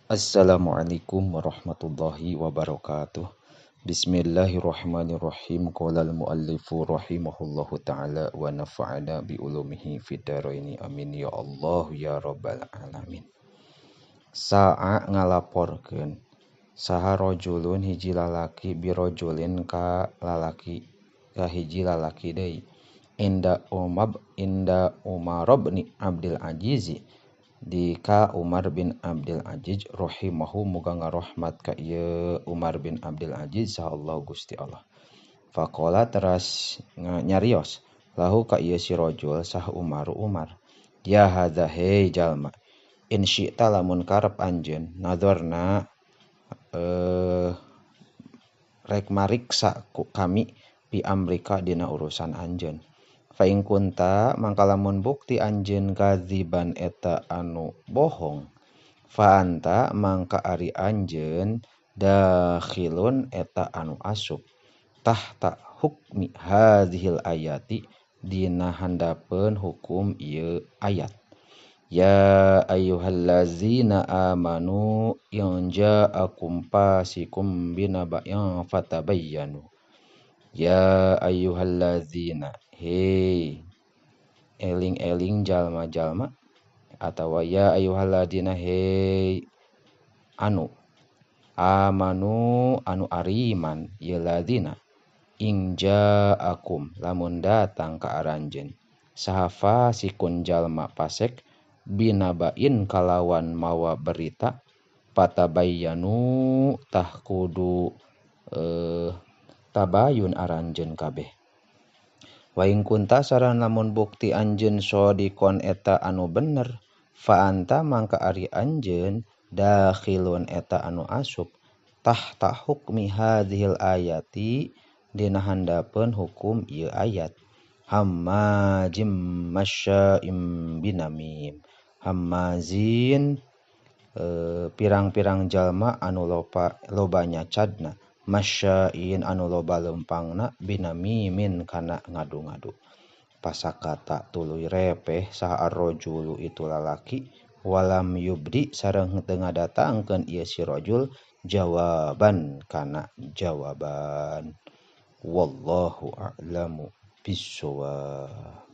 Assalamualaikum warahmatullahi wabarakatuh. Bismillahirrahmanirrahim. Qala al-muallifu rahimahullahu ta'ala wa nafa'ana bi ulumihi fid dharaini amin ya Allah ya rabbal alamin. Sa'a ngalaporkeun saha rajulun hiji lalaki bi rajulin ka lalaki ka hiji lalaki deui. Inda Umar bin Abdul Aziz di ka Umar bin Abdul Aziz rahimahu muga ngarahmat ka ieu Umar bin Abdul Aziz sahallahu Gusti Allah. Faqala teras nyarios lahu ka ieu si rajul sah Umar. Ya hadza hei jalma. In syi'ta lamun karep anjeun nadorna rek mariksa ku kami pi amrika dina urusan anjeun. Faing kunta mangka lamun bukti anjeun kadziban eta anu bohong. Fa anta mangka ari anjeun dakhilun eta anu asup. Tahta hukmi hadzihil ayati dina handapeun hukum ieu ayat. Ya ayyuhallazina amanu in ja'akum fasikum binaba'in fatabayyanu. Ya ayyuhallazina hei eling-eling jalma-jalma atawa ya ayyuhalladzina hei anu amanu anu ariman ya ladzina injaakum lamun datang ka aranjeun saha sikun jalma pasek binabain kalawan mawa berita patabayyanu tah kudu tabayun aranjeun kabeh. Waing kunta saran lamun bukti anjeun sodikon eta anu bener fa anta mangka ari anjeun dakhilun eta anu asup tahta hukmi hadzihil ayati dina handapeun hukum ieu ayat. Hammajim masya'im binamim. Hammazin pirang-pirang jalma anu loba nyacadna, masya'in anu loba leumpangna, binamimin kana ngadu-ngadu. Pasakata tuluy repeh saha ar-rajulu itu lalaki walam yubdi sareng teu ngadatangkeun ieu si rajul jawaban kana jawaban. Wallahu a'lamu bissawab.